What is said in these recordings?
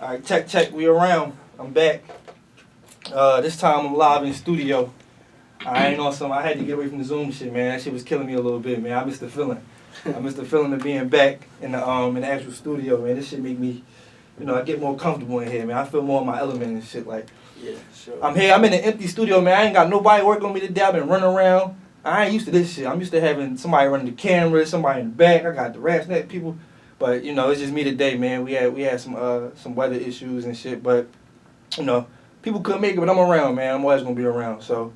All right, check. We around. I'm back. This time I'm live in studio. I ain't on some. I had to get away from the Zoom shit, man. That shit was killing me a little bit, man. I missed the feeling. I missed the feeling of being back in the actual studio, man. This shit make me, I get more comfortable in here, man. I feel more in my element and shit. Like, yeah, sure. I'm here. I'm in an empty studio, man. I ain't got nobody working on me today. I've been running around. I ain't used to this shit. I'm used to having somebody running the camera, somebody in the back. I got the rap snack people. But it's just me today, man. We had some weather issues and shit, but people couldn't make it. But I'm around, man. I'm always gonna be around. So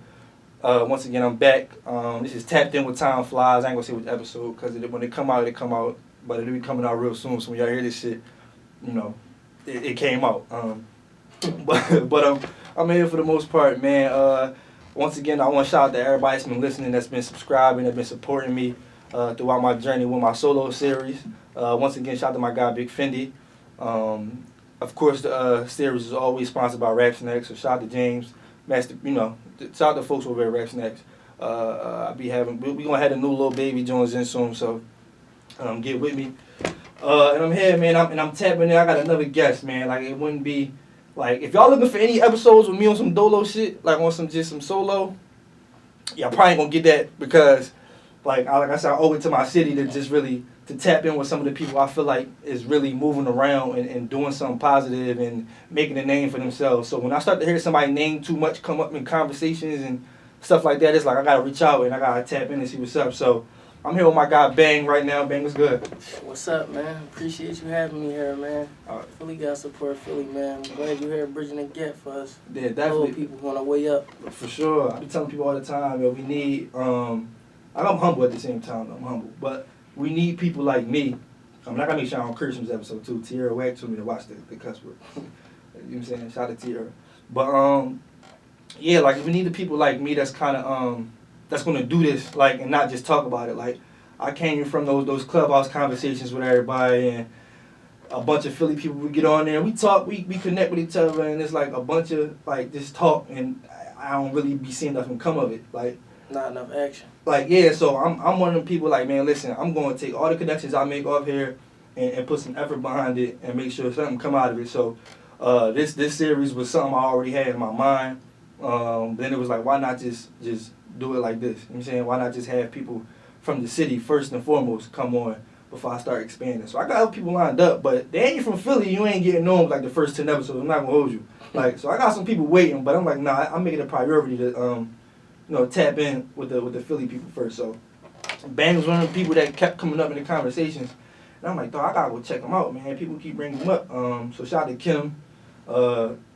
once again, I'm back. This is Tapped In with Time Flies. I ain't gonna say which episode because when they come out, they come out. But it'll be coming out real soon. So when y'all hear this shit, it came out. But I'm here for the most part, man. Once again, I want to shout out to everybody that's been listening, that's been subscribing, that's been supporting me throughout my journey with my solo series. Once again, shout out to my guy, Big Fendi. Of course, the series is always sponsored by Rap Snacks, so shout out to James. Master, shout out to folks over at Rap Snacks. We're going to have a new little baby joins in soon, so get with me. And I'm here, man, I'm tapping in. I got another guest, man. Like, it wouldn't be, like, if y'all looking for any episodes with me on some dolo shit, like on some solo, y'all probably going to get that because, like I said, I owe it to my city to just really to tap in with some of the people I feel like is really moving around and doing something positive and making a name for themselves. So when I start to hear somebody's name too much come up in conversations and stuff like that, it's like I gotta reach out and I gotta tap in and see what's up. So I'm here with my guy Bang right now. Bang, what's good? What's up, man? Appreciate you having me here, man. Philly got support Philly, man. I'm glad you're here bridging the gap for us. Yeah, definitely. People on our way up. For sure. I be telling people all the time, we need I'm humble at the same time. I'm humble, but we need people like me. I gotta make sure I don't curse in this episode too. Tierra Wack told me to watch the cuss word. You know what I'm saying? Shout out to Tierra. But yeah, like we need the people like me that's kind of that's gonna do this, like, and not just talk about it. Like I came from those Clubhouse conversations with everybody and a bunch of Philly people. We get on there, we talk, we connect with each other, and it's like a bunch of like just talk, and I don't really be seeing nothing come of it. Like not enough action. Like, yeah, so I'm one of them people like, man, listen, I'm going to take all the connections I make off here and put some effort behind it and make sure something come out of it. So this series was something I already had in my mind. Then it was like, why not just do it like this? You know what I'm saying? Why not just have people from the city first and foremost come on before I start expanding? So I got other people lined up, but they ain't from Philly. You ain't getting known like the first 10 episodes. I'm not going to hold you. Like, so I got some people waiting, but I'm like, nah, I'm making it a priority to tap in with the Philly people first. So Bang was one of the people that kept coming up in the conversations. And I'm like, dog, I gotta go check them out, man. People keep bringing them up. So shout out to Kim.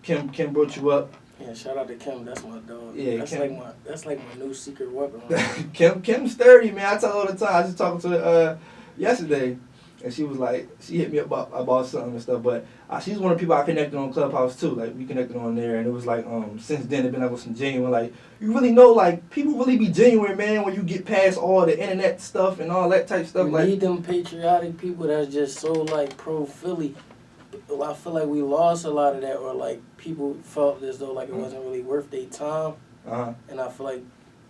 Kim brought you up. Yeah, shout out to Kim. That's my dog. Yeah, that's like my new secret weapon. Kim's sturdy, man. I tell her all the time. I just talked to her yesterday. And she was like, she hit me up about something and stuff, but she's one of the people I connected on Clubhouse too. Like, we connected on there, and it was like, since then, it's been like with some genuine, like, you really know, like, people really be genuine, man, when you get past all the internet stuff and all that type stuff. We need them patriotic people that's just so, like, pro-Philly. I feel like we lost a lot of that, or, like, people felt as though, like, it wasn't really worth their time. And I feel like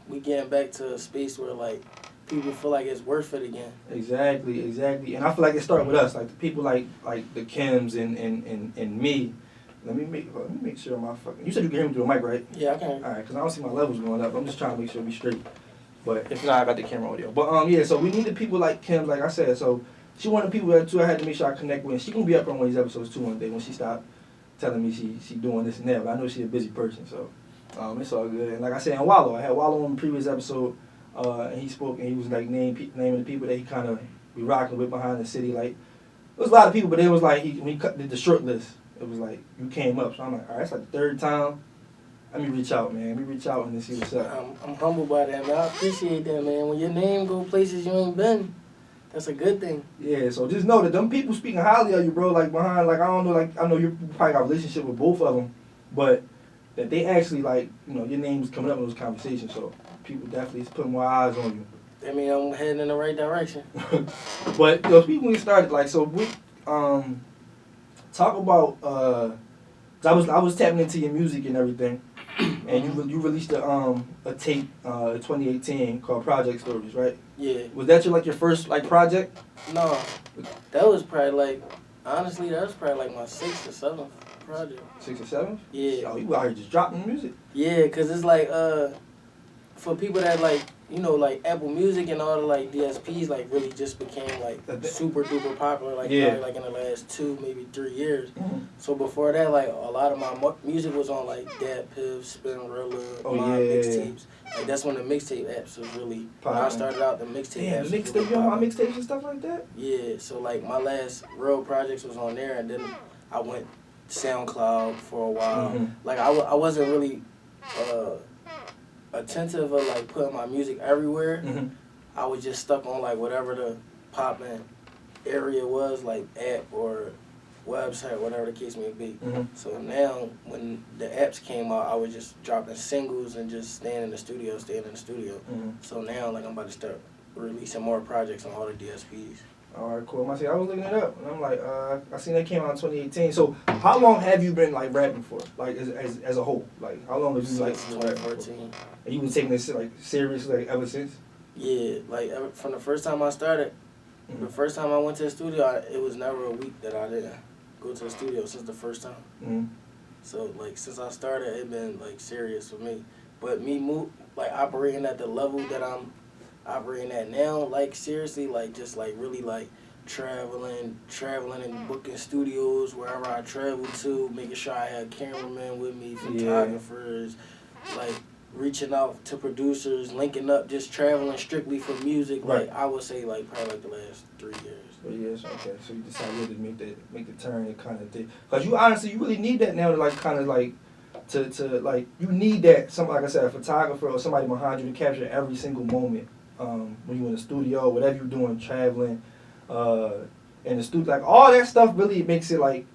we getting back to a space where, like, people feel like it's worth it again. Exactly. And I feel like it started with us, like the people like the Kims and me. Let me make sure my fucking. You said you can hear me through the mic, right? Yeah, I can. All right, because I don't see my levels going up. I'm just trying to make sure we straight. But if not, I got the camera audio. But yeah, so we needed people like Kim, like I said. So she one of the people that too I had to make sure I connect with. And she gonna be up on one of these episodes too one day when she stopped telling me she doing this and that. But I know she a busy person, so it's all good. And like I said, and Wallow, I had Wallow on the previous episode. And he spoke, and he was like naming the people that he kind of be rocking with behind the city. Like, it was a lot of people, but it was like when he did the short list, it was like you came up. So I'm like, all right, it's like the third time. Let me reach out, man. Let me reach out and see what's up. I'm humbled by that, man. I appreciate that, man. When your name go places you ain't been, that's a good thing. Yeah, so just know that them people speaking highly of you, bro. Like behind, like I don't know, like I know you probably got a relationship with both of them, but that they actually like, your name's coming up in those conversations. So people definitely put more eyes on you. I mean, I'm heading in the right direction. But speaking when we started, like, so we talk about I was tapping into your music and everything, and you released a tape in 2018 called Project Stories, right? Yeah. Was that your first project? No, that was probably like Honestly, that's probably like my 6th or 7th project. 6th or 7th? Yeah. Oh, you out here just dropping music? Yeah, because it's like, for people that like, you know, like Apple Music and all the like DSPs like really just became like super duper popular like probably like in the last 2 maybe 3 years. Mm-hmm. So before that, like a lot of my music was on like Dat Piff, Spinrilla, my mixtapes. Like that's when the mixtape apps was really. When I started out, the mixtape apps. Mixtape, you on my mixtapes and stuff like that? Yeah, so like my last real projects was on there, and then I went SoundCloud for a while. Mm-hmm. Like I wasn't really attentive of like putting my music everywhere. Mm-hmm. I was just stuck on like whatever the popping area was, like app or website, whatever the case may be. Mm-hmm. So now when the apps came out, I was just dropping singles and just staying in the studio. Mm-hmm. So now like I'm about to start releasing more projects on all the DSPs. All right, cool. I was looking it up, and I'm like, I seen that came out in 2018. So, how long have you been like rapping for, like as a whole? Like, how long have you like Since been rapping 2014. for? And you been taking this like seriously like ever since? Yeah, like from the first time I started, Mm-hmm. the first time I went to the studio, it was never a week that I didn't go to the studio since the first time. Mm-hmm. So like since I started, it been like serious for me. But me like operating at the level that I'm operating at now, like seriously, like just like really like traveling and booking studios wherever I travel to, making sure I had cameramen with me, photographers, like reaching out to producers, linking up, just traveling strictly for music. Right. Like I would say like probably like the last 3 years. 3 years, okay. So you decided to make the turn and kind of thing. Cause you honestly, you really need that now to like kind of like to like you need that some like I said, a photographer or somebody behind you to capture every single moment. When you're in the studio, whatever you're doing, traveling, in the studio, like all that stuff really makes it like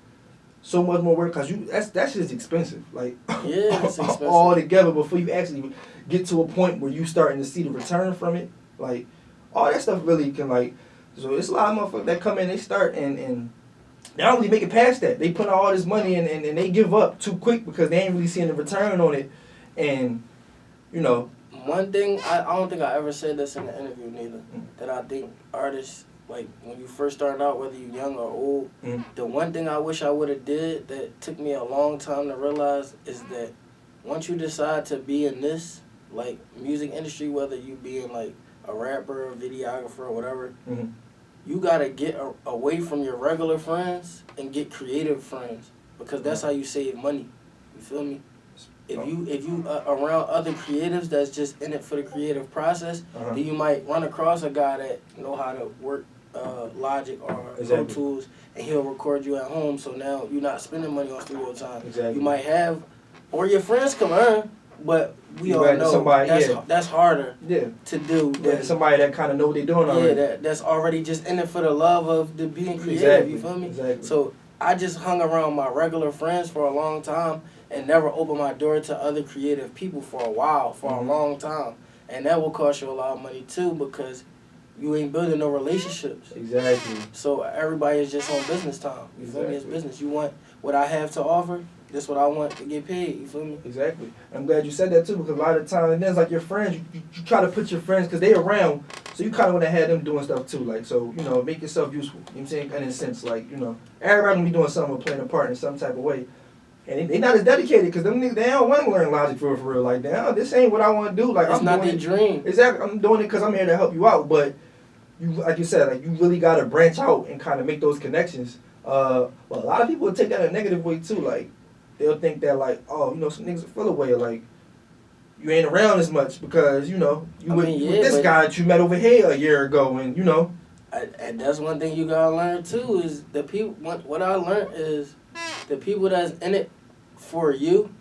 so much more work. Cause that's just expensive. Like yeah, it's expensive. all together before you actually get to a point where you starting to see the return from it. Like all that stuff really can like. So it's a lot of motherfuckers that come in, they start and they don't really make it past that. They put all this money in and they give up too quick because they ain't really seeing the return on it. And you know. One thing, I don't think I ever said this in the interview neither, that I think artists, like when you first start out, whether you're young or old, the one thing I wish I would have did that took me a long time to realize is that once you decide to be in this, like music industry, whether you being like a rapper, a videographer, or whatever, you gotta get away from your regular friends and get creative friends because that's how you save money. You feel me? If you around other creatives that's just in it for the creative process, then you might run across a guy that know how to work Logic or Pro Tools, and he'll record you at home. So now you're not spending money on studio time. Exactly. You might have, or your friends can learn, but we all know somebody, that's harder to do. Than somebody that kind of know what they're doing already. Yeah, that's already just in it for the love of the being creative. Exactly. You feel me? Exactly. So I just hung around my regular friends for a long time and never opened my door to other creative people for a while, for a long time. And that will cost you a lot of money too because you ain't building no relationships. Exactly. So everybody is just on business time. You feel me? It's business. You want what I have to offer, this what I want to get paid. You feel me? Exactly. I'm glad you said that too because a lot of the time, and then it's like your friends, you try to put your friends, because they around, so you kind of want to have them doing stuff too. Like, so, you know, make yourself useful. You know what I'm saying? In a sense, like, you know, everybody gonna be doing something or playing a part in some type of way. And they not as dedicated because them niggas, they don't want to learn Logic for real. Like, damn, this ain't what I want to do. Like, it's I'm not doing their dream. Exactly. I'm doing it because I'm here to help you out. But you, like you said, like you really got to branch out and kind of make those connections. Well, a lot of people will take that in a negative way too. Like, they'll think that like, oh, you know, some niggas feel away. Like, you ain't around as much because, you know, you with this guy that you met over here a year ago, and you know. And that's one thing you gotta learn too is the people. What I learned is the people that's in it for you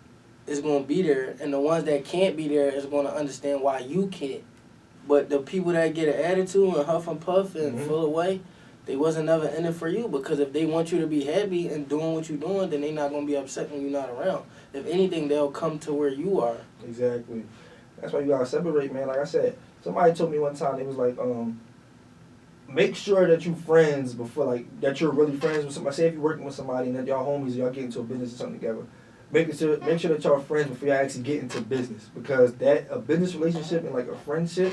is gonna be there, and the ones that can't be there is gonna understand why you can't. But the people that get an attitude and huff and puff and feel away, they wasn't never in it for you because if they want you to be happy and doing what you're doing, then they not gonna be upset when you're not around. If anything, they'll come to where you are. Exactly. That's why you gotta separate, man. Like I said, somebody told me one time, they was like, make sure that you friends before, like, that you're really friends with somebody. Say if you're working with somebody and that y'all homies and y'all get into a business or something together, make sure that y'all friends before y'all actually get into business, because that a business relationship and like a friendship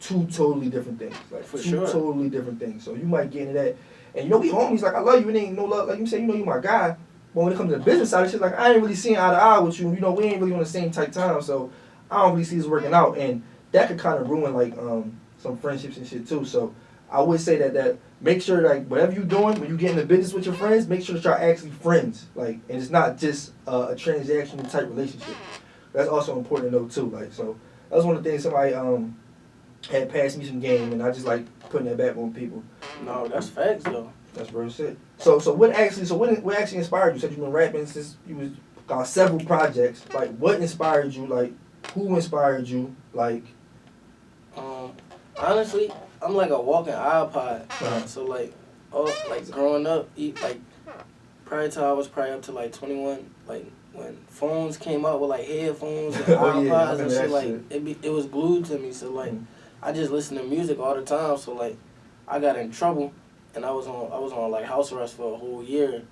two totally different things. Like For two sure. totally different things. So you might get into that. And you know, we homies, like I love you, and ain't no love, like you say, you know, you my guy. But when it comes to the business side of shit, like I ain't really seeing eye to eye with you. You know, we ain't really on the same type time, so I don't really see this working out, and that could kind of ruin like some friendships and shit too. So I would say that make sure like whatever you're doing when you get into business with your friends, make sure that y'all actually friends, like, and it's not just a transactional type relationship. That's also important to know too. Like, so that was one of the things somebody had passed me some game, and I just like putting that back on people. No, that's facts though. That's real shit. So what actually inspired you? You said you've been rapping since you was got several projects. Like, what inspired you? Like, who inspired you? Like, honestly, I'm like a walking iPod. Uh-huh. So like, growing up, like prior to I was probably up to like 21. Like when phones came out with like headphones and iPods and shit, like it was glued to me. So like, I just listened to music all the time. So like, I got in trouble. And I was on like house arrest for a whole year,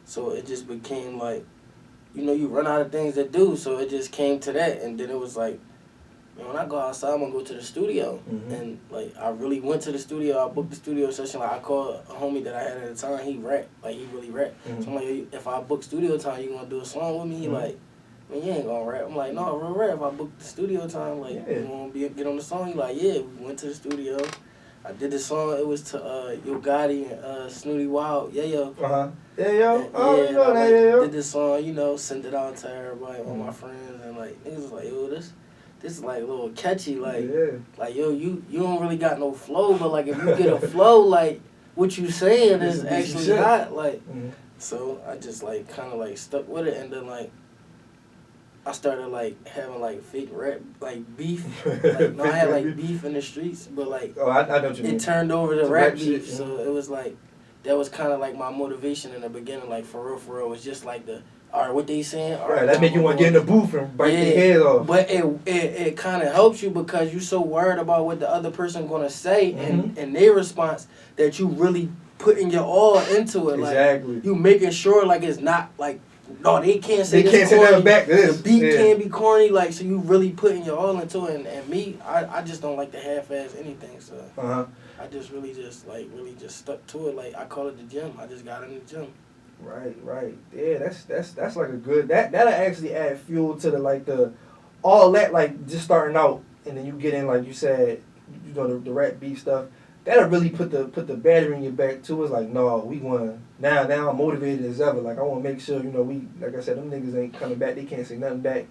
so it just became like, you know, you run out of things to do, so it just came to that, and then it was like, man, when I go outside, I'm gonna go to the studio, and like I really went to the studio. I booked the studio session. Like I called a homie that I had at the time. He rap, like he really rap. So I'm like, if I book studio time, you gonna do a song with me? He like, man, you ain't gonna rap. I'm like, no, real rap. If I book the studio time, like you wanna get on the song? He like, yeah. We went to the studio. I did the song. It was to Yo Gotti and Snooty Wild. Yeah, yo. Yeah, yo. Oh, you know that, yeah, yo. Did this song, you know, sent it out to everybody, all my friends, and like niggas was like, yo, this is like a little catchy, like yo, you don't really got no flow, but like if you get a flow, like what you saying is actually hot, like. So I just like kind of like stuck with it, and then like I started like having like fake rap, like beef. Like no, I had like beef in the streets, but like I know what you mean. It turned over to rap beef. So it was like that was kind of like my motivation in the beginning. Like for real, it was just like the alright, what they saying? Right, that make you want to get in the booth and bite their head off. But it kind of helps you because you're so worried about what the other person gonna say and their response that you really putting your all into it. Exactly. Like you making sure like it's not like. No, they can't say this corny. Back to this. The beat can't be corny, like, so you really putting your all into it. And me, I just don't like to half-ass anything, so I just really just stuck to it. Like, I call it the gym. I just got in the gym. Right. Yeah, that's like a good, that'll actually add fuel to the all that, like, just starting out, and then you get in, like you said, you know, the rap beef stuff. That'll really put the battery in your back too. It's like, no, we want now I'm motivated as ever. Like I want to make sure, you know, we, like I said, them niggas ain't coming back. They can't say nothing back,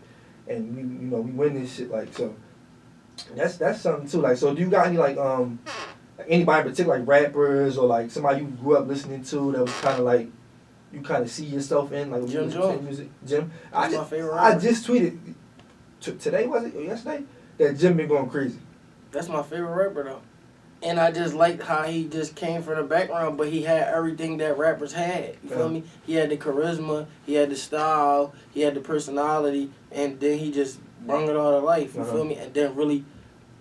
and we, you know, we win this shit. Like, so that's something too. Like, so do you got any like anybody in particular, like rappers or like somebody you grew up listening to that was kind of like you kind of see yourself in, like Jim music? Jim, that's my favorite rapper. I just tweeted today, was it, or yesterday, that Jim been going crazy. That's my favorite rapper though. And I just liked how he just came from the background, but he had everything that rappers had. You feel me? He had the charisma, he had the style, he had the personality, and then he just brought it all to life. You feel me? And then really,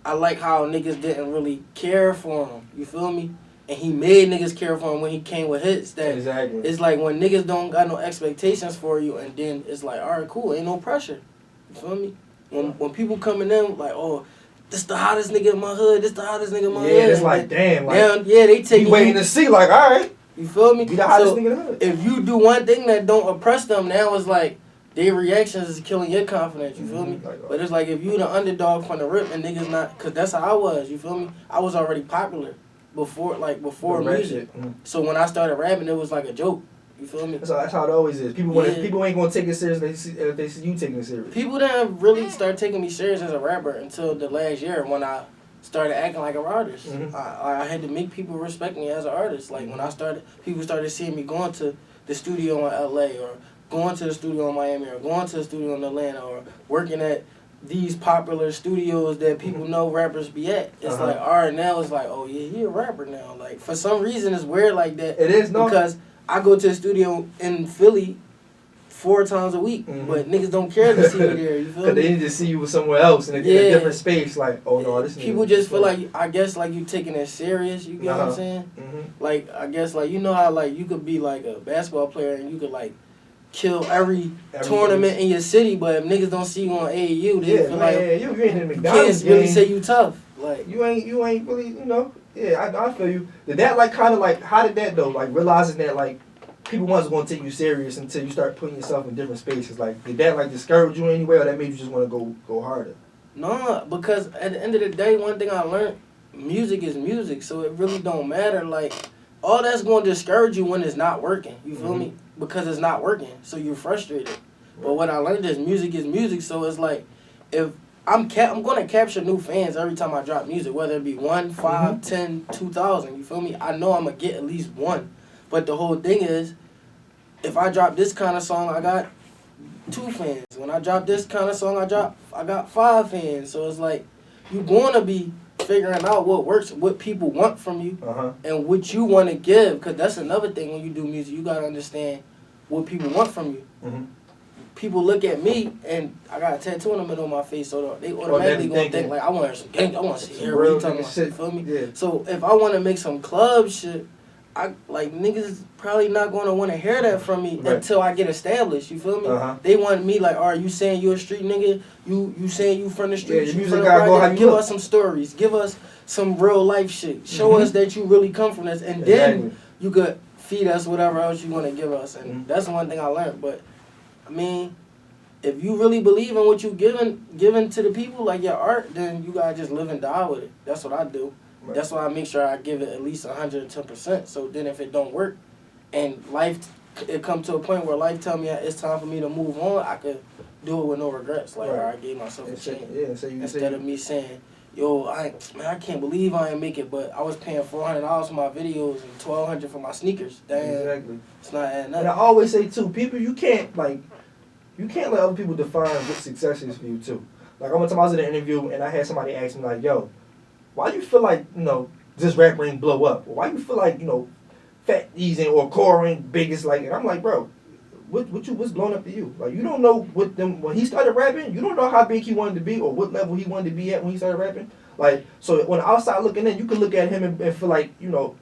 I like how niggas didn't really care for him. You feel me? And he made niggas care for him when he came with hits. That exactly. It's like when niggas don't got no expectations for you, and then it's like, all right, cool, ain't no pressure. You feel me? When people coming in like, oh, this the hottest nigga in my hood. This the hottest nigga in my hood. Yeah, it's like, damn. Like, now, they take you waiting to see, like, all right. You feel me? You the hottest nigga in the hood. If you do one thing that don't oppress them, now it's like, their reactions is killing your confidence. You feel me? But it's like, if you the underdog from the rip and niggas not, because that's how I was. You feel me? I was already popular before music. So when I started rapping, it was like a joke. You feel me? That's how it always is. People ain't gonna take it serious if they see you taking it serious. People didn't really start taking me serious as a rapper until the last year when I started acting like an artist. I had to make people respect me as an artist. Like when I started, people started seeing me going to the studio in LA or going to the studio in Miami or going to the studio in Atlanta or working at these popular studios that people know rappers be at. It's like, all right, now it's like, oh yeah, he a rapper now. Like for some reason it's weird like that. It is, no. Because I go to the studio in Philly 4 times a week, but niggas don't care to see me there. You feel me? Because they need to see you with somewhere else in a different space. Like, oh no, this. People just feel like, I guess, like you taking it serious. You get what I'm saying? Like, I guess, like you know how like you could be like a basketball player and you could like kill every tournament in your city, but if niggas don't see you on AAU, they feel like you ain't in McDonald's can't really say you tough. Like you ain't really, you know. Yeah, I feel you. Did that like kind of like how did that though? Like realizing that like people wasn't gonna take you serious until you start putting yourself in different spaces. Like did that like discourage you in any way, or that made you just want to go harder? No, because at the end of the day, one thing I learned, music is music, so it really don't matter. Like, all that's going to discourage you when it's not working. You feel me? Because it's not working, so you're frustrated. Right. But what I learned is music, so it's like, if I'm going to capture new fans every time I drop music, whether it be 1, 5, 10, 2,000, you feel me? I know I'm going to get at least one. But the whole thing is, if I drop this kind of song, I got 2 fans. When I drop this kind of song, I got 5 fans. So it's like you going to be figuring out what works, what people want from you, and what you want to give. Because that's another thing when you do music, you gotta understand what people want from you. People look at me and I got a tattoo in the middle of my face, so they automatically gonna think like I want some gang. I want to hear what you talking about. You feel me? Yeah. So if I want to make some club shit, I like niggas probably not gonna want to hear that from me until I get established. You feel me? They want me like, are you saying you a street nigga? You saying you from the street? Yeah, you music gotta go how you Give look. us some stories. Give us some real life shit. Show us that you really come from this, and then you could feed us whatever else you want to give us. And that's one thing I learned. But I mean, if you really believe in what you giving to the people, like your art, then you gotta just live and die with it. That's what I do. Right. That's why I make sure I give it at least 110%. So then if it don't work, and it come to a point where life tell me it's time for me to move on, I could do it with no regrets. Like, I gave myself a chance. Instead of me saying, yo, I can't believe I ain't make it, but I was paying $400 for my videos and $1,200 for my sneakers. Damn, exactly. It's not adding up. And I always say too, people, you can't let other people define what success is for you too. Like one time I was in an interview and I had somebody ask me like, yo, why do you feel like, this rapper ain't blow up? Or why do you feel like, Fat Easy or Core ain't biggest like? And I'm like, bro, what's blown up to you? Like, you don't know when he started rapping, you don't know how big he wanted to be or what level he wanted to be at when he started rapping. Like, so when outside looking in, you can look at him and feel like,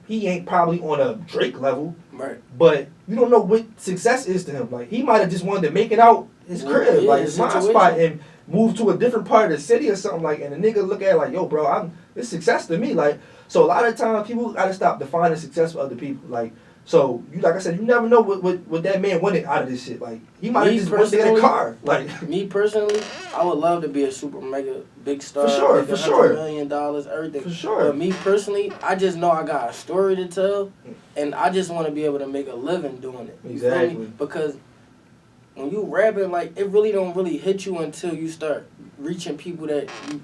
he ain't probably on a Drake level. Right. But you don't know what success is to him. Like, he might have just wanted to make it out his crib, like his mind spot, and move to a different part of the city or something, like, and the nigga look at it like, yo, bro, it's success to me. Like, so a lot of times people gotta stop defining success for other people. Like, so you, like I said, you never know what that man wanted out of this shit. Like, he might have just wanted to get a car. Like, me personally, I would love to be a super mega big star. For sure. $100 million, everything. For sure. But me personally, I just know I got a story to tell, and I just want to be able to make a living doing it. Exactly. Feel me? Because when you rapping, like, it really don't really hit you until you start reaching people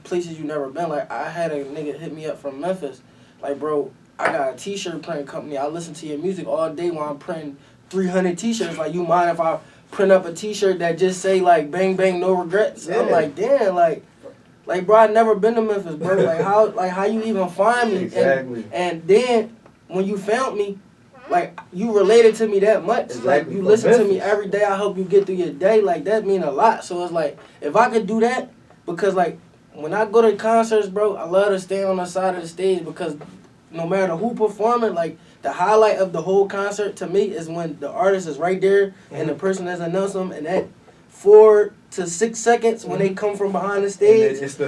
places you never been. Like, I had a nigga hit me up from Memphis. Like, bro, I got a t-shirt printing company. I listen to your music all day while I'm printing 300 t-shirts. Like, you mind if I print up a t-shirt that just say, like, bang, bang, no regrets? Yeah. I'm like, damn, like, bro, I never been to Memphis, bro. Like, how you even find me? Exactly. And then, when you found me, like, you related to me that much. Exactly. Like, you listen to me every day. I help you get through your day. Like, that mean a lot. So it's like, if I could do that, because, like, when I go to concerts, bro, I love to stand on the side of the stage because no matter who performing, like, the highlight of the whole concert to me is when the artist is right there and the person that's announcing them, and that 4 to 6 seconds when they come from behind the stage it's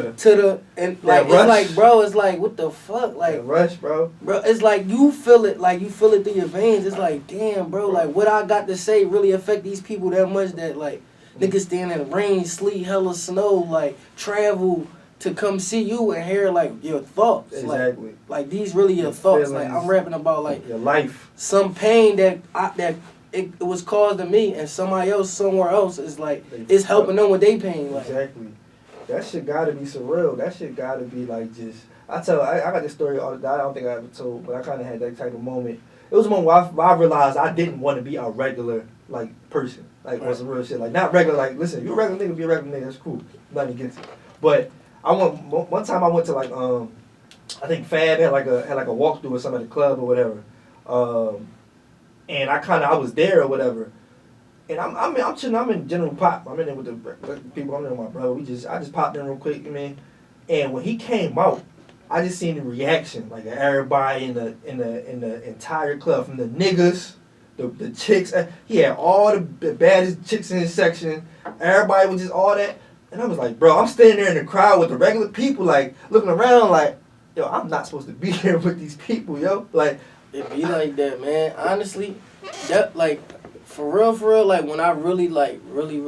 like, bro, it's like, what the fuck, like, that rush, bro, it's like you feel it through your veins. It's like, damn, bro, like, what I got to say really affect these people that much that, like, niggas stand in rain, sleet, hella snow, like, travel to come see you and hear, like, your thoughts. Exactly. Like these really your thoughts. Like, I'm rapping about, like, your life, some pain that it was caused to me, and somebody else somewhere else is like, it's helping them with their pain. Like, exactly. That shit gotta be surreal. That shit gotta be like just. I got this story all the time. I don't think I ever told, but I kind of had that type of moment. It was a moment where I realized I didn't want to be a regular, like, person. Like, on some real shit. Like, not regular, like, listen, you're a regular nigga, be a regular nigga, that's cool. Nothing against it. But one time I went to, like, I think Fab had like a walkthrough or something at the club or whatever. And I was there or whatever. And I'm chilling, I'm in General Pop. I'm in there with the people, I'm in there with my brother. I just popped in real quick, I mean. And when he came out, I just seen the reaction, like, everybody in the entire club, from the niggas, the chicks. He had all the baddest chicks in his section. Everybody was just all that. And I was like, bro, I'm standing there in the crowd with the regular people, like, looking around like, yo, I'm not supposed to be here with these people, yo. Like, it be like that, man. Honestly, that like for real, like when I really like really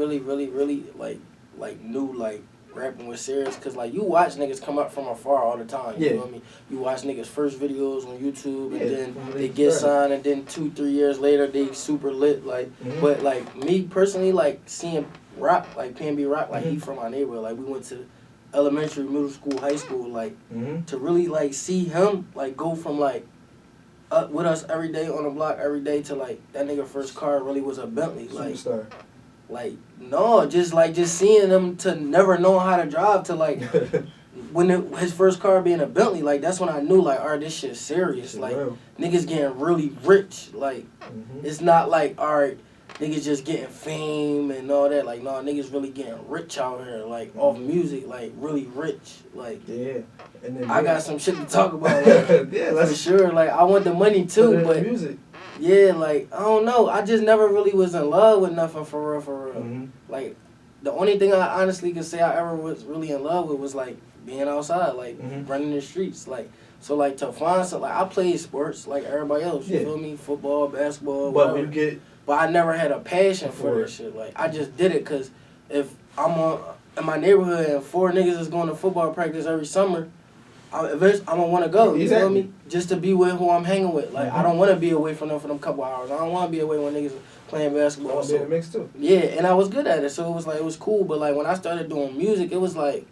like knew like rapping was serious, cause like you watch niggas come up from afar all the time. You feel me? You watch niggas first videos on YouTube, and then they get signed, and then 2-3 years later they super lit. Like, but like me personally, like seeing Rock, like PNB Rock, like he from my neighborhood. Like we went to elementary, middle school, high school. Like to really like see him like go from like up with us every day on the block every day to like that nigga first car really was a Bentley. Like superstar. Like no, just seeing him to never know how to drive to like when his first car being a Bentley, like that's when I knew like, alright, this shit's serious. Like niggas getting really rich. Like it's not like, alright, niggas just getting fame and all that. Like no, niggas really getting rich out here. Like off music, like really rich. Like and then, I got some shit to talk about. Like, for sure. Like I want the money too, but music. Yeah, like, I don't know. I just never really was in love with nothing for real. Like, the only thing I honestly could say I ever was really in love with was, like, being outside, like, running the streets. Like, so, like, to find something, like, I played sports like everybody else, you feel me? Football, basketball, but whatever. But I never had a passion for that shit. Like, I just did it because if I'm in my neighborhood and 4 niggas is going to football practice every summer, I'm gonna want to go. You feel me? Just to be with who I'm hanging with. Like I don't want to be away from them for them couple hours. I don't want to be away when niggas playing basketball. So mix too. Yeah, and I was good at it, so it was like it was cool. But like when I started doing music, it was like,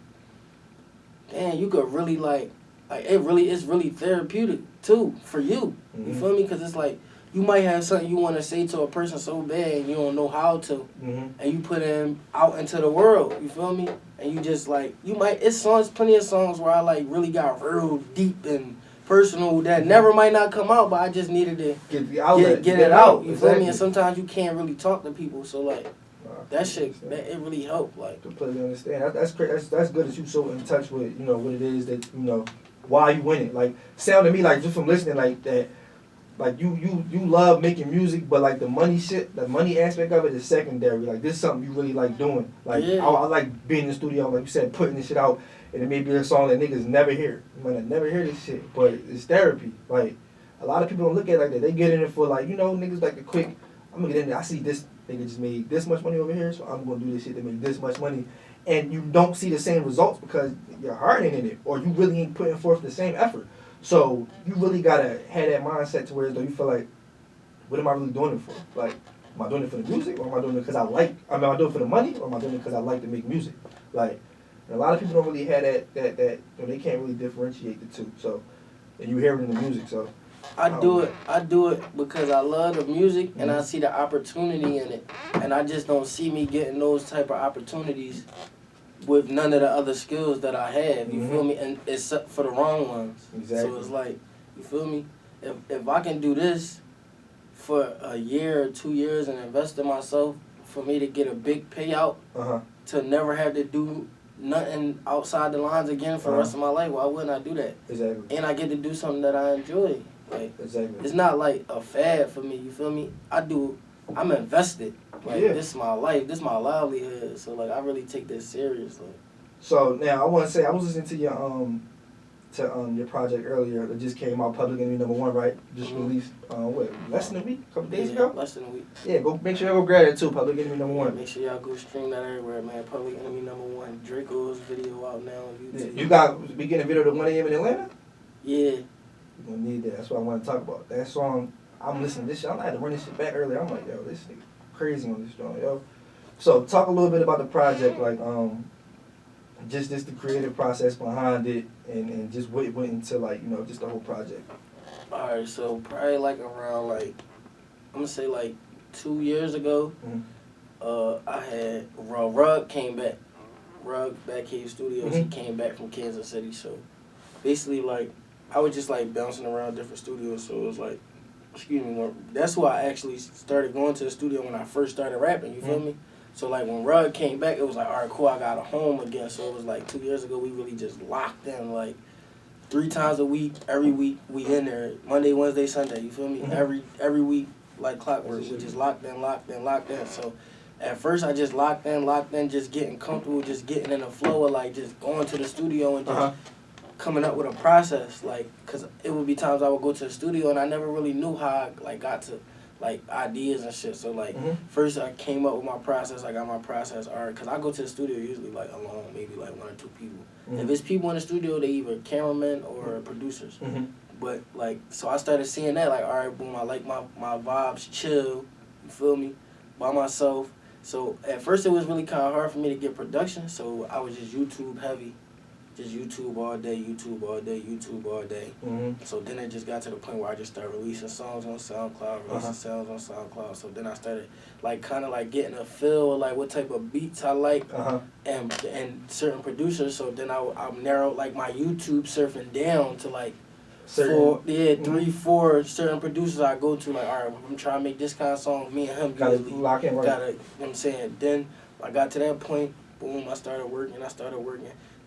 damn, you could really like it's really therapeutic too for you. You feel me? Because it's like you might have something you want to say to a person so bad and you don't know how to, and you put it out into the world. You feel me? And you just like it's plenty of songs where I like really got real deep and personal that never might not come out, but I just needed to get it out. You feel me? And sometimes you can't really talk to people, so like that shit, it really helped. Like completely understand. That's great. That's good that you so in touch with what it is that why you win it. Like sound to me like just from listening like that. Like you love making music, but like the money shit, the money aspect of it is secondary. Like this is something you really like doing. Like I like being in the studio, like you said, putting this shit out, and it may be a song that niggas never hear. You might never hear this shit, but it's therapy. Like a lot of people don't look at it like that. They get in it for like niggas like the quick. I'm gonna get in there. I see this nigga just made this much money over here, so I'm gonna do this shit to make this much money, and you don't see the same results because your heart ain't in it, or you really ain't putting forth the same effort. So you really gotta have that mindset to where though you feel like, what am I really doing it for? Like, am I doing it for the music, or am I doing it because am I doing it for the money, or am I doing it because I like to make music? Like, and a lot of people don't really have that they can't really differentiate the two. So, and you hear it in the music. So, I do it because I love the music and I see the opportunity in it, and I just don't see me getting those type of opportunities with none of the other skills that I have, you feel me? And it's for the wrong ones. Exactly. So it's like, you feel me? If I can do this for a year or 2 years and invest in myself for me to get a big payout, to never have to do nothing outside the lines again for the rest of my life, why wouldn't I do that? Exactly. And I get to do something that I enjoy. Like, it's not like a fad for me, you feel me? I'm invested. Like, this is my life. This is my livelihood. So, like, I really take this seriously. So, now, I want to say, I was listening to your project earlier that just came out, Public Enemy #1, right? Just released, less than a week? A couple days ago? Less than a week. Yeah, make sure y'all go grab it, too, Public Enemy #1. Yeah, make sure y'all go stream that everywhere, man. Public Enemy #1. Draco's video out now on YouTube. Yeah. We getting a video to 1 a.m. in Atlanta? Yeah. We're going to need that. That's what I want to talk about. That song, I'm listening to this shit. I had to run this shit back earlier. I'm like, yo, this nigga crazy on this joint, yo. So talk a little bit about the project, like just the creative process behind it, and just what it went into, like, just the whole project. Alright, so probably like around like I'm gonna say like 2 years ago, I had Rug came back. Rug Batcave Studios, he came back from Kansas City, so basically like I was just like bouncing around different studios, so it was like that's why I actually started going to the studio when I first started rapping, you feel me? So like when Rug came back, it was like, alright, cool, I got a home again. So it was like 2 years ago, we really just locked in like 3 times a week, every week we in there, Monday, Wednesday, Sunday, you feel me? Every week, like clockwork, we just locked in. So at first I just locked in, just getting comfortable, just getting in the flow of like just going to the studio and just coming up with a process, like, cause it would be times I would go to the studio and I never really knew how I like got to like ideas and shit. So like first I came up with my process. I got my process art, cause I go to the studio usually like alone, maybe like 1 or 2 people. If it's people in the studio, they either cameramen or producers. But like, so I started seeing that like, all right, boom, I like my vibes chill, you feel me, by myself. So at first it was really kind of hard for me to get production. So I was just YouTube heavy. Just YouTube all day, YouTube all day, YouTube all day. So then it just got to the point where I just started releasing songs on SoundCloud, releasing sounds on SoundCloud. So then I started like kind of like getting a feel of like what type of beats I like and certain producers. So then I narrowed like my YouTube surfing down to like certain, 3, 4 certain producers I go to. Like, all right, I'm trying to make this kind of song. Me and him gotta lock in, right? Gotta, you know what I'm saying? Then I got to that point. Boom, I started working.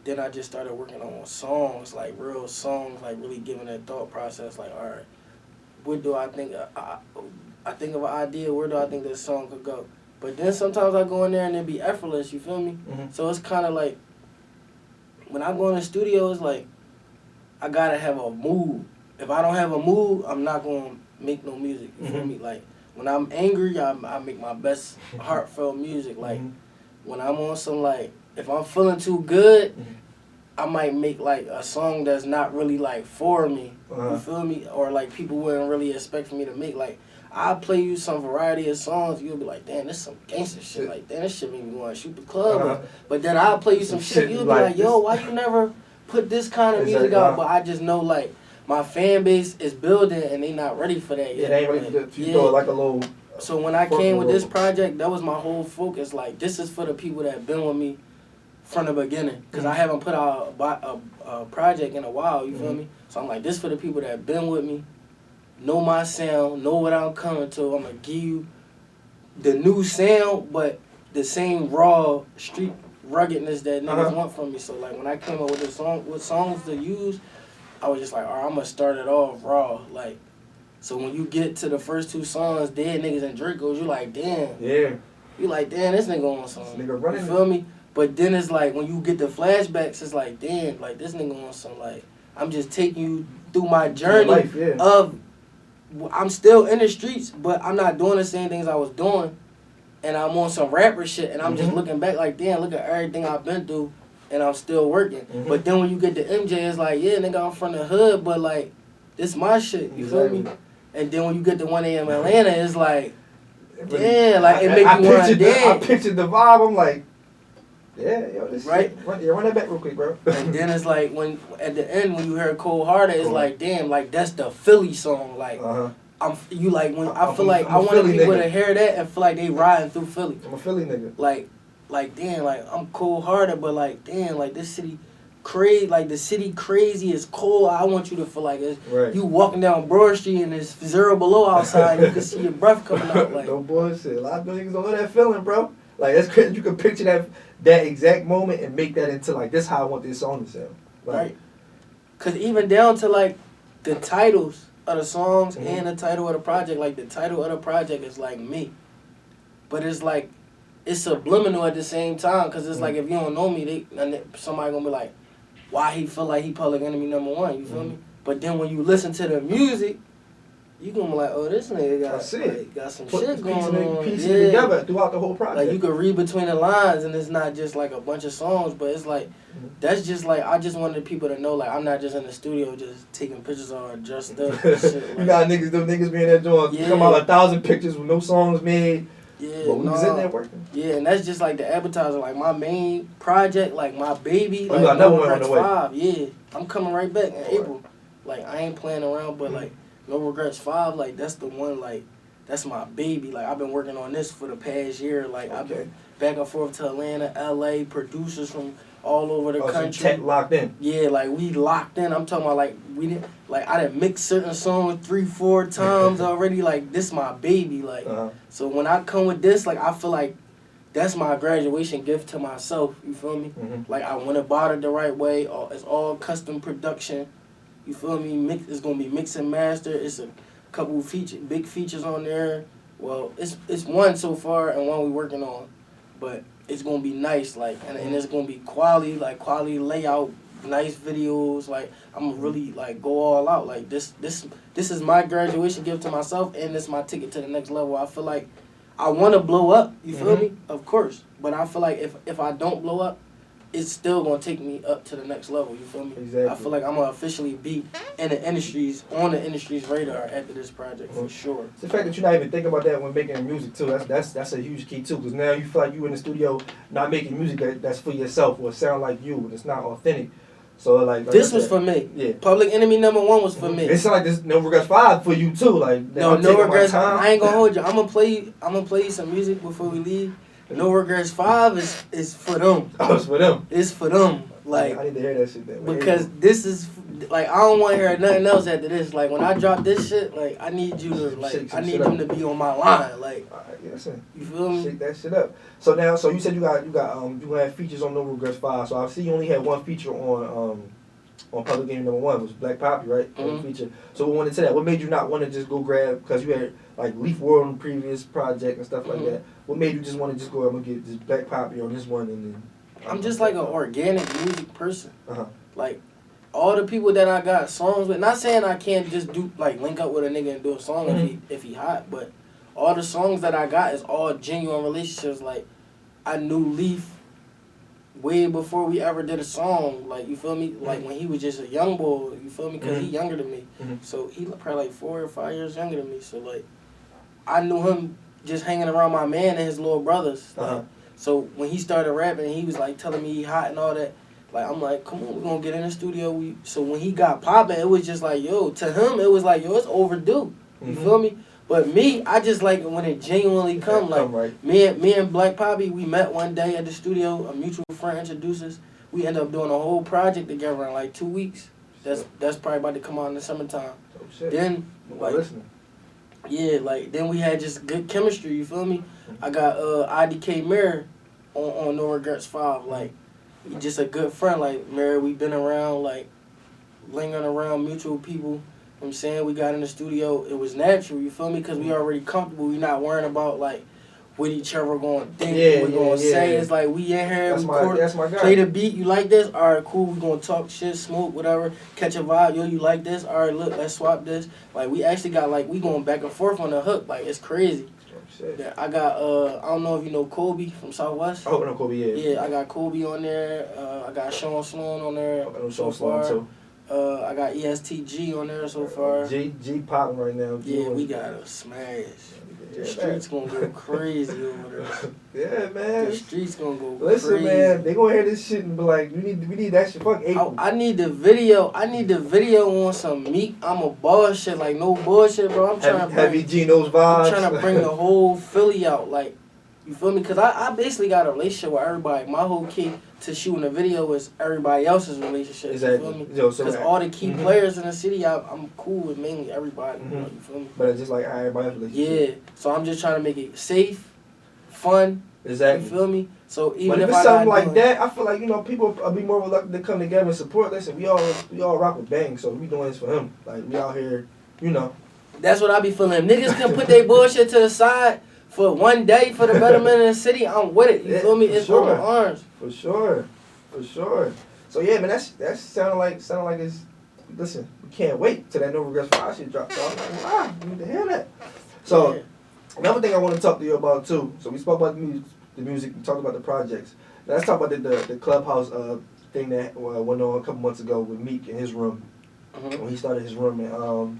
Then I just started working on songs, like real songs, like really giving that thought process. Like, all right, what do I think? I think of an idea. Where do I think this song could go? But then sometimes I go in there and it be effortless. You feel me? So it's kind of like when I go in the studio, it's like I gotta have a mood. If I don't have a mood, I'm not gonna make no music. You feel me? Like when I'm angry, I make my best heartfelt music. Like when I'm on some like. If I'm feeling too good, I might make like a song that's not really like for me. You feel me? Or like people wouldn't really expect for me to make. Like I'll play you some variety of songs, you'll be like, damn, this some gangster shit. Like, damn, this shit make me want to shoot the club up. But then I'll play you some shit, you'll be like, yo, why you never put this kind of music out? But I just know like my fan base is building and they not ready for that yet. They ain't ready for that. You throw it like a little. So when I came with this project, that was my whole focus. Like, this is for the people that been with me from the beginning, because I haven't put out a project in a while, you feel me? So I'm like, this for the people that been with me, know my sound, know what I'm coming to. I'm going to give you the new sound, but the same raw street ruggedness that niggas want from me. So like when I came up with the song, what songs to use, I was just like, all right, I'm going to start it off raw. Like, so when you get to the first 2 songs, Dead Niggas and Dracos, you like, damn. Yeah. You like, damn, this nigga on something. This nigga running. You feel me? But then it's like, when you get the flashbacks, it's like, damn, like, this nigga on some, like, I'm just taking you through my journey of, I'm still in the streets, but I'm not doing the same things I was doing. And I'm on some rapper shit, and I'm just looking back like, damn, look at everything I've been through, and I'm still working. But then when you get to MJ, it's like, yeah, nigga, I'm from the hood, but, like, this my shit, you feel me? And then when you get to 1 a.m. Atlanta, it's like, damn, like, it make you want to dance. I pictured the vibe, I'm like, yeah, yo, this shit. Run that back real quick, bro. And then it's like, when at the end, when you hear Cold Hearted, it's like, damn, like, that's the Philly song, like, I feel like I want people to hear that and feel like they riding through Philly. I'm a Philly nigga. Like damn, like I'm cold hearted, but like damn, like this city crazy, like the city crazy is cold. I want you to feel like it's you walking down Broad Street and it's 0 below outside. And you can see your breath coming out. Like no bullshit. A lot of niggas don't know that feeling, bro. Like that's crazy. You can picture that exact moment and make that into like this how I want this song to sound. Like, right. Cause even down to like the titles of the songs and the title of the project, like the title of the project is like me, but it's like it's subliminal at the same time, because it's like if you don't know me, somebody gonna be like, why he feel like he public enemy #1, you feel me? But then when you listen to the music, you gonna be like, oh, this nigga got some shit going on. Piecing it together throughout the whole project. Like you could read between the lines, and it's not just like a bunch of songs, but it's like that's just like I just wanted people to know, like I'm not just in the studio just taking pictures or dressed up and shit. Like, you got them niggas being there doing come out 1,000 pictures with no songs made. Yeah, but we was in there working. Yeah, and that's just like the advertiser, like my main project, like my baby, like got No Regrets 5. Yeah, I'm coming right back in April. Like I ain't playing around, but like No Regrets 5, like that's the one, like that's my baby. Like I've been working on this for the past year. Like I've been back and forth to Atlanta, LA, producers from all over the country. So tech locked in. Yeah, like we locked in. I'm talking about like I done mixed certain songs 3-4 times already. Like this my baby. Like so when I come with this, like I feel like that's my graduation gift to myself. You feel me? Like I went about it the right way. It's all custom production. You feel me? It's gonna be mix and master. It's a couple big features on there. Well, it's one so far and one we working on, but it's gonna be nice, like, and it's gonna be quality layout, nice videos. Like I'm really like go all out. Like this is my graduation gift to myself, and this is my ticket to the next level. I feel like I want to blow up. You feel me? Of course, but I feel like if I don't blow up, it's still gonna take me up to the next level. You feel me? Exactly. I feel like I'm gonna officially be in the industry's on the industry's radar after this project for sure. It's the fact that you're not even thinking about that when making music too. That's a huge key too. Because now you feel like you in the studio not making music that's for yourself or sound like you and it's not authentic. So like this was for me. Yeah. Public Enemy #1 was for me. It sound like this No Regrets 5 for you too. Like no regrets. I ain't gonna hold you. I'm gonna play you some music before we leave. No Regrets 5 is for them. Oh, it's for them. It's for them. Like I need to hear that shit. Then. Because this is like I don't want to hear nothing else after this. Like when I drop this shit, like I need you to like I need them to be on my line. Like you feel me? Shake that shit up. So now, so you said you had features on No Regrets 5. So I see you only had one feature on Public Enemy #1 was Black Poppy, right? Feature. So we went into that. What made you not want to just go grab, because you had like Leaf World on the previous project and stuff like that. What made you just want to just go, I'm gonna get this Black Poppy on this one and then? I'm just like an organic music person. Like all the people that I got songs with. Not saying I can't just do like link up with a nigga and do a song if he hot, but all the songs that I got is all genuine relationships. Like I knew Leaf way before we ever did a song, like, you feel me? Like, when he was just a young boy, you feel me? Because he younger than me. So, he probably, like, 4 or 5 years younger than me. So, like, I knew him just hanging around my man and his little brothers. Like, so, when he started rapping, he was, like, telling me he hot and all that. Like, I'm like, come on, we're going to get in the studio. So, when he got popping, it was just like, yo, to him, it was like, yo, it's overdue. You feel me? But me, I just like it when it genuinely come. Like, me and Black Poppy, we met one day at the studio. A mutual friend introduced us. We ended up doing a whole project together in like 2 weeks. That's probably about to come out in the summertime. Oh, shit. Then, like, yeah, like, then we had just good chemistry, you feel me? I got IDK Mirror on No Regrets 5. Like, just a good friend. Like, Mirror, we been around, like, lingering around mutual people. You know what I'm saying? We got in the studio. It was natural, you feel me? Because we already comfortable. We not worrying about, like, what each other going to think, what we going to say. It's like, we in here, that's my guy. Play the beat. You like this? All right, cool. We going to talk shit, smoke, whatever. Catch a vibe. Yo, you like this? All right, look, let's swap this. Like, we actually got, like, we going back and forth on the hook. Like, it's crazy. Yeah, I got, I don't know if you know Kobe from Southwest. Oh, no, Kobe, yeah. Yeah, I got Kobe on there. I got Sean Sloan on there. I know Sean Sloan, too. I got ESTG on there so far. G popping right now. Yeah, we got a smash. The streets gonna go crazy over there. Yeah, man. The streets gonna go crazy. Listen, man, they gonna hear this shit and be like, we need that shit. Fuck April. I need the video. I need the video on some Meek. I'm a boss shit, like no bullshit, bro. I'm trying to bring Heavy Geno's vibes. I'm trying to bring the whole Philly out, like, you feel me? Cause I basically got a relationship with everybody. My whole key to shooting a video is everybody else's relationship. Exactly. You feel me? Because all the key players in the city, I'm cool with mainly everybody. You feel me? But it's just like everybody's relationship. Yeah. So I'm just trying to make it safe, fun. Exactly. You feel me? So even but if it's something like that, I feel like, you know, people will be more reluctant to come together and support. Listen, we all rock with Bang, so we doing this for him. Like, we out here, you know. That's what I be feeling. Niggas can put their bullshit to the side for one day for the betterment of the city. I'm with it. You feel me? It's open arms. For sure. So yeah, man, that's sounding like it's. Listen, we can't wait till that No Regrets 5 shit drops off. We need to hear that. So another thing I want to talk to you about too. So we spoke about the music. We talked about the projects. Now let's talk about the Clubhouse thing that went on a couple months ago with Meek in his room when he started his room, and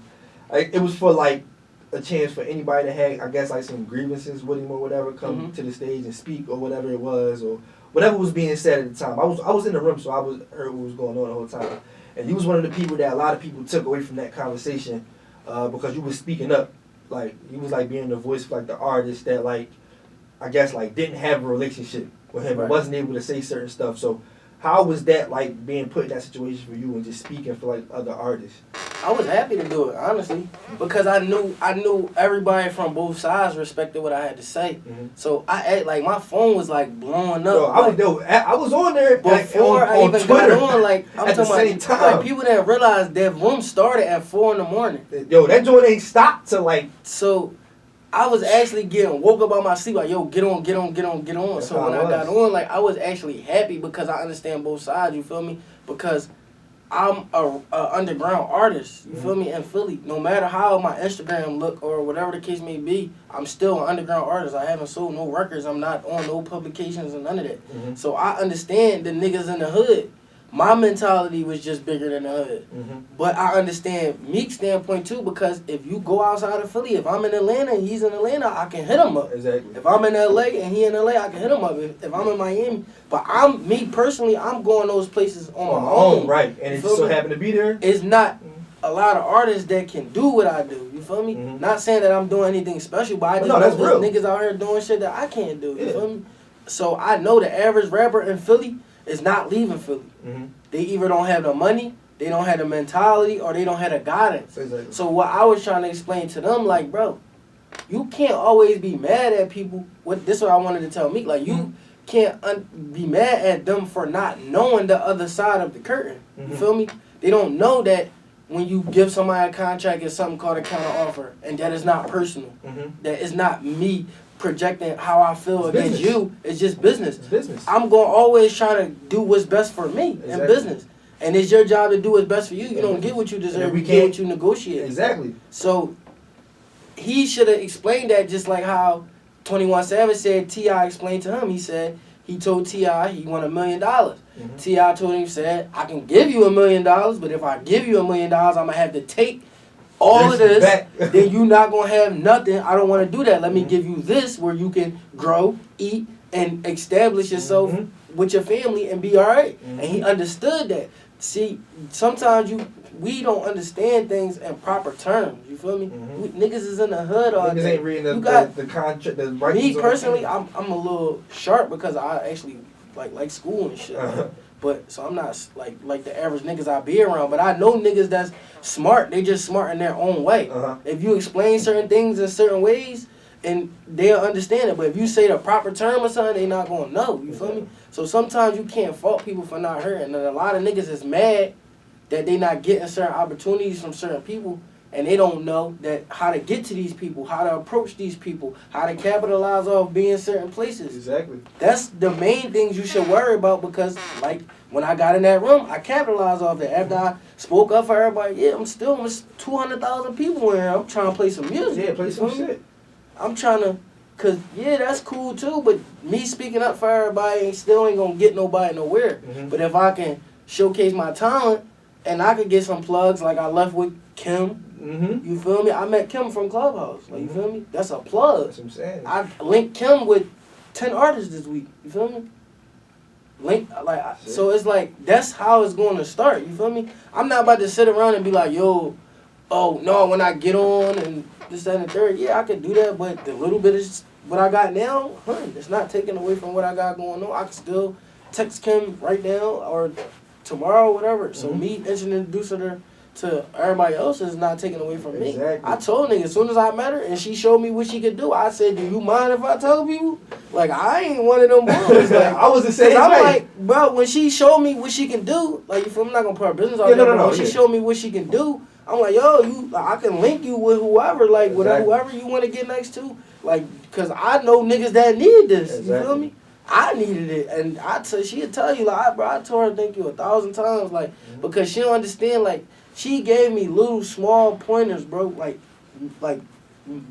it was for like a chance for anybody to have, I guess, like some grievances with him or whatever, come to the stage and speak or whatever it was, or whatever was being said at the time. I was in the room, so I heard what was going on the whole time. And you was one of the people that a lot of people took away from that conversation because you was speaking up. Like, you was like being the voice of like the artist that, like, I guess, like, didn't have a relationship with him and wasn't able to say certain stuff. So how was that, like, being put in that situation for you and just speaking for like other artists? I was happy to do it, honestly, because I knew everybody from both sides respected what I had to say. So like my phone was like blowing up. I was on there before like, I even Twitter, got on. Like I'm at the talking same about, time. like people didn't realize that room started at 4 a.m. Yo, that joint ain't stopped till like. So I was actually woke up out my sleep like, yo, get on. That's so when I got on, like, I was actually happy because I understand both sides, you feel me? because I'm a underground artist, you feel me, in Philly. No matter how my Instagram look or whatever the case may be, I'm still an underground artist. I haven't sold no records. I'm not on no publications and none of that. So I understand the niggas in the hood. My mentality was just bigger than the hood. But I understand Meek's standpoint too, because if you go outside of Philly, if I'm in Atlanta and he's in Atlanta, I can hit him up. Exactly. If I'm in LA and he in LA, I can hit him up. If I'm in Miami, but me personally, I'm going those places on my own. Right, and it just so happen to be there. It's not a lot of artists that can do what I do. You feel me? Not saying that I'm doing anything special, but I just know there's niggas out here doing shit that I can't do. You feel me? So I know the average rapper in Philly is not leaving Philly. They either don't have the money, they don't have the mentality, or they don't have the guidance. Exactly. So what I was trying to explain to them, like, bro, you can't always be mad at people. This is what I wanted to tell Meek. Like, you can't be mad at them for not knowing the other side of the curtain. You feel me? They don't know that when you give somebody a contract, it's something called a counter offer, and that is not personal. That is not me projecting how I feel against you. It's just business. It's business. I'm going to always try to do what's best for me in business. And it's your job to do what's best for you. You don't get what you deserve. You get what you negotiate. Exactly. So he should have explained that, just like how 21 Savage said T.I. explained to him. He said he told T.I. he won $1 million. T.I. told him, said, I can give you $1 million, but if I give you $1 million, I'm going to have to take all of this, then you not going to have nothing. I don't want to do that. Let me give you this where you can grow, eat, and establish yourself with your family and be all right. And he understood that. See, sometimes we don't understand things in proper terms. You feel me? Niggas is in the hood all day. Niggas ain't reading the contract. Me personally, I'm a little sharp because I actually like school and shit. But so I'm not like the average niggas I be around. But I know niggas that's smart. They just smart in their own way. If you explain certain things in certain ways, and they'll understand it. But if you say the proper term or something, they not gonna know. You feel me? So sometimes you can't fault people for not hurting. And a lot of niggas is mad that they not getting certain opportunities from certain people, and they don't know that how to get to these people, how to approach these people, how to capitalize off being certain places. Exactly. That's the main things you should worry about, because like when I got in that room, I capitalized off that. After I spoke up for everybody, yeah, I'm still 200,000 people in here. I'm trying to play some music. Yeah, play some shit. I'm trying to, cause yeah, that's cool too, but me speaking up for everybody still ain't gonna get nobody nowhere. But if I can showcase my talent and I could get some plugs, like I left with Kim. You feel me? I met Kim from Clubhouse. Like, you feel me? That's a plug. That's what I'm saying. I linked Kim with 10 artists this week. You feel me? So it's like, that's how it's going to start. You feel me? I'm not about to sit around and be like, yo, oh no, when I get on and this, that, and the third, yeah, I can do that, but the little bit is what I got now, it's not taken away from what I got going on. I can still text Kim right now or tomorrow, whatever. So me introducing her to everybody else is not taken away from me. I told nigga, as soon as I met her and she showed me what she could do, I said, do you mind if I tell people? Like, I ain't one of them boys. Like, I was the same way. I'm like, bro, when she showed me what she can do, like, you feel me? I'm not going to put her business out there, but when she showed me what she can do, I'm like, yo, I can link you with whoever, like, whoever you want to get next to. Like, because I know niggas that need this. You feel me? I needed it, and she'd tell you, like, bro, I told her thank you 1,000 times, like, because she don't understand, like, she gave me little small pointers, bro, like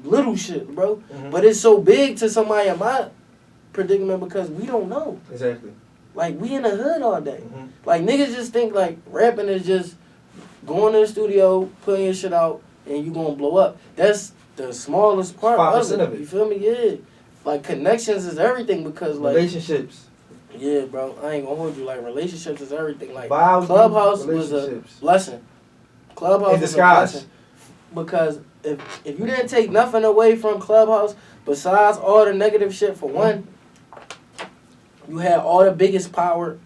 little shit, bro. But it's so big to somebody in my predicament because we don't know. Exactly. Like, we in the hood all day. Like, niggas just think, like, rapping is just going to the studio, putting your shit out, and you gonna blow up. That's the smallest part of it. You feel me? Yeah. Like, connections is everything because, like... relationships. Yeah, bro. I ain't gonna hold you. Like, relationships is everything. Like, Clubhouse was a lesson. Clubhouse was a lesson. Because if you didn't take nothing away from Clubhouse besides all the negative shit, for one, you had all the biggest power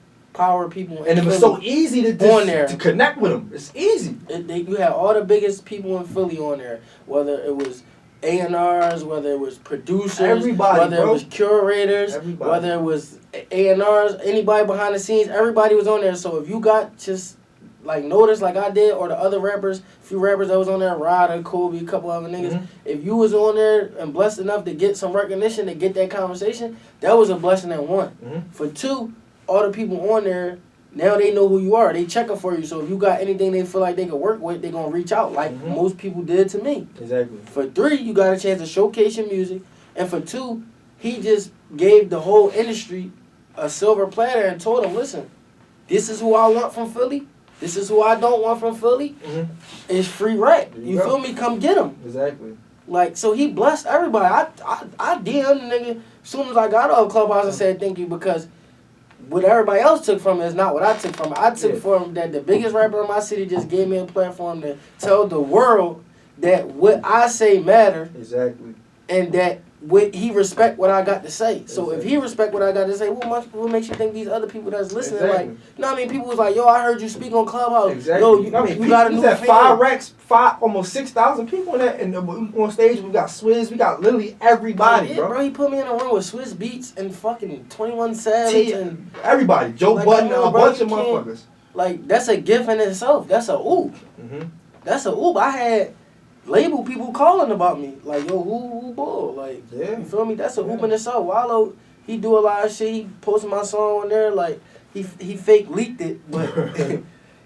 people. And it was so easy to connect with them. It's easy. You had all the biggest people in Philly on there, whether it was A&Rs, whether it was producers, whether it was curators, whether it was A&Rs, anybody behind the scenes, everybody was on there. So if you got just like noticed like I did, or the other rappers, few rappers that was on there, Ryder, Kobe, a couple other niggas, if you was on there and blessed enough to get some recognition, to get that conversation, that was a blessing at one. For two, all the people on there now they know who you are. They checking for you. So if you got anything they feel like they can work with, they gonna reach out like most people did to me. Exactly. For 3, you got a chance to showcase your music, and for 2, he just gave the whole industry a silver platter and told them, listen, this is who I want from Philly. This is who I don't want from Philly. It's free rap. You feel me? Come get him. Exactly. Like, so he blessed everybody. I DM'd the nigga as soon as I got off Clubhouse and said thank you, because what everybody else took from it is not what I took from it. I took from that the biggest rapper in my city just gave me a platform to tell the world that what I say matter. Exactly. And that he respect what I got to say. So if he respect what I got to say, what makes you think these other people that's listening, like, you know what I mean? People was like, yo, I heard you speak on Clubhouse. Exactly. Yo, you got a new fan. 5 racks, almost 6,000 people in that, and on stage we got Swizz, we got literally everybody, bro. He put me in a room with Swizz Beats and fucking 21 Savage and everybody, Joe Budden, a bunch of motherfuckers. Like, that's a gift in itself. That's a oop. That's a oop. I had label people calling about me, like, yo, who bull, like, you feel me? That's a hoop in itself. Wallow, he do a lot of shit. He posted my song on there, like, he fake leaked it, but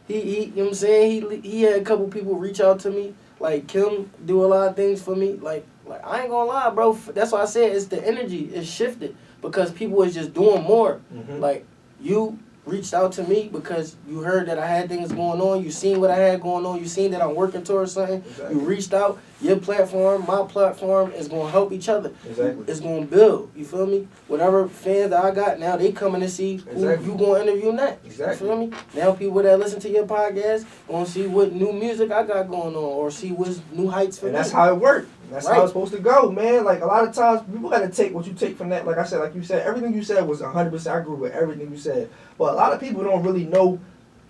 he you know what I'm saying? He had a couple people reach out to me, like Kim do a lot of things for me, like I ain't gonna lie, bro. That's why I said it's the energy. It's shifted because people is just doing more. Like, you reached out to me because you heard that I had things going on. You seen what I had going on. You seen that I'm working towards something. Exactly. You reached out. Your platform, my platform is going to help each other. Exactly. It's going to build. You feel me? Whatever fans that I got now, they coming to see who you going to interview next. Exactly. You feel me? Now people that listen to your podcast going to see what new music I got going on or see what's new heights for me. And that's how it works. That's how it's supposed to go, man. Like, a lot of times, people got to take what you take from that. Like I said, like you said, everything you said was 100%. I agree with everything you said. But a lot of people don't really know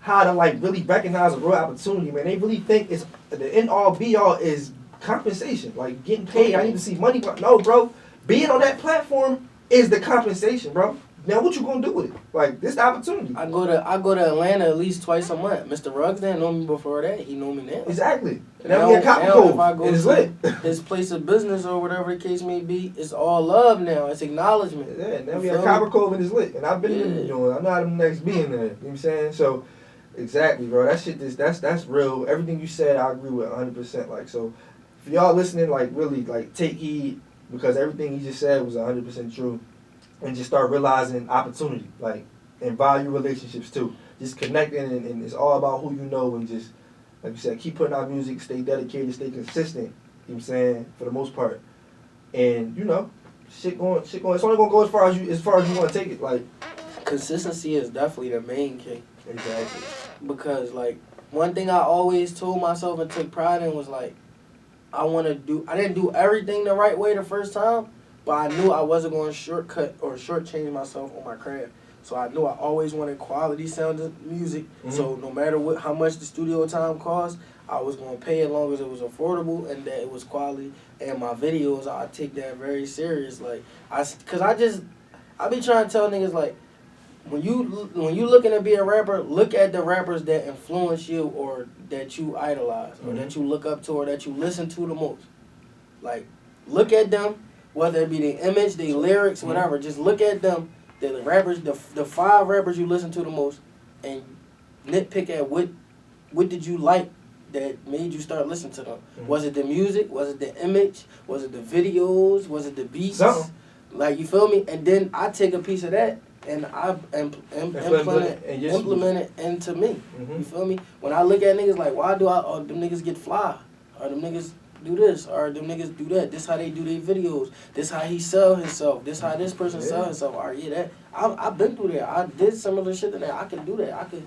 how to, like, really recognize a real opportunity, man. They really think it's the end-all, be-all is compensation. Like, getting paid, I need to see money. No, bro. Being on that platform is the compensation, bro. Now, what you gonna do with it? Like, this the opportunity. I go to Atlanta at least twice a month. Mr. Ruggs didn't know me before that. He know me now. Exactly. And now we at Cotton Cove. If I go it's to lit. his place of business or whatever the case may be, it's all love now. It's acknowledgement. Yeah, now we at Copper Cove and it's lit. And I've been in, you know, I'm not the next being there. You know what I'm saying? So, exactly, bro. That shit, that's real. Everything you said, I agree with 100%. Like, so, for y'all listening, like, really, like, take heed, because everything he just said was 100% true. And just start realizing opportunity, like, and value relationships too. Just connecting, and it's all about who you know, and just, like you said, keep putting out music, stay dedicated, stay consistent, you know what I'm saying, for the most part. And, you know, shit going, it's only gonna go as far as you want to take it, like. Consistency is definitely the main key. Exactly. Because, like, one thing I always told myself and took pride in was, like, I didn't do everything the right way the first time, but I knew I wasn't going to shortcut or shortchange myself on my craft. So I knew I always wanted quality sounding music. So no matter how much the studio time cost, I was going to pay as long as it was affordable and that it was quality. And my videos, I take that very serious. Like, I be trying to tell niggas, like, when you looking to be a rapper, look at the rappers that influence you or that you idolize or that you look up to or that you listen to the most. Like, look at them. Whether it be their image, their lyrics, whatever, just look at them, the rappers, the 5 rappers you listen to the most, and nitpick at what did you like that made you start listening to them. Was it the music? Was it the image? Was it the videos? Was it the beats? Something. Like, you feel me? And then I take a piece of that and I implement it into me. You feel me? When I look at niggas like, why do them niggas get fly? Or them niggas do this, or them niggas do that. This how they do their videos. This how he sell himself. This how this person sell himself. Or that. I've been through that. I did similar shit to that. I can do that. I could,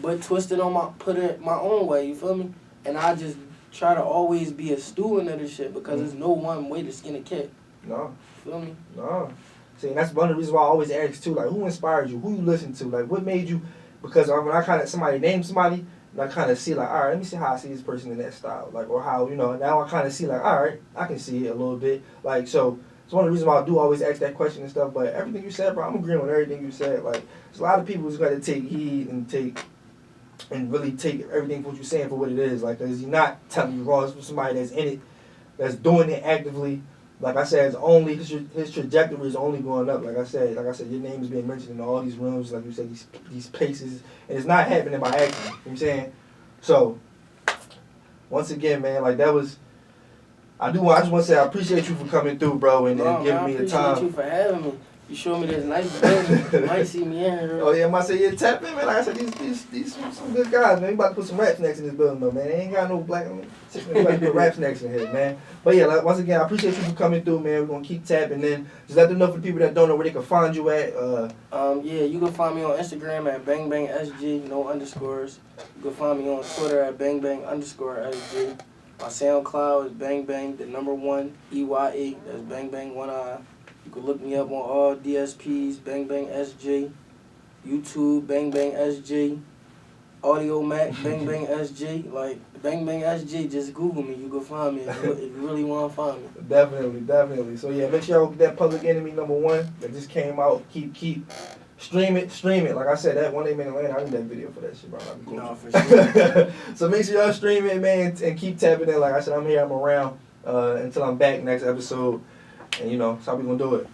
but twist it put it my own way. You feel me? And I just try to always be a student of this shit because there's no one way to skin a cat. No. You feel me? No. See, and that's one of the reasons why I always ask too. Like, who inspired you? Who you listen to? Like, what made you? Because when I somebody name somebody. And I kind of see, like, all right, let me see how I see this person in that style. Like, or how, you know, now I kind of see, like, all right, I can see it a little bit. Like, so it's one of the reasons why I do always ask that question and stuff. But everything you said, bro, I'm agreeing with everything you said. Like, there's a lot of people who's got to take heed and really take everything what you're saying for what it is. Like, because you're not telling you wrong. It's for somebody that's in it, that's doing it actively, like I said, it's only his trajectory is only going up. Like I said, your name is being mentioned in all these rooms, like you said, these places, and it's not happening by accident. You know what I'm saying? So, once again, man, like that was. I just want to say I appreciate you for coming through, bro, and giving me the time. I appreciate you for having me. You showed me this nice building. You might see me in here. Oh yeah, I might say, yeah, tap in, man. Like I said, these some good guys, man. We about to put some rap snacks in this building, though, man. They ain't got no black. We about to put rap snacks in here, man. But yeah, like, once again, I appreciate you for coming through, man. We're gonna keep tapping. Then just let them know for the people that don't know where they can find you at. Yeah, you can find me on Instagram at BangBangSG, no underscores. You can find me on Twitter at BangBang_SG. My SoundCloud is BangBang, the number 1 EYE. That's BangBang 1 I. You can look me up on all DSPs, BangBangSG, YouTube, BangBangSG, Audio Mac, BangBangSG. Like, BangBangSG, just Google me. You can find me if you really want to find me. Definitely. So, yeah, make sure y'all get that Public Enemy #1 that just came out. Keep. Stream it. Like I said, that 1 minute Atlanta, I need that video for that shit, bro. No, for sure. So make sure y'all stream it, man, and keep tapping in. Like I said, I'm here, I'm around until I'm back next episode. And, you know, that's how we gonna do it.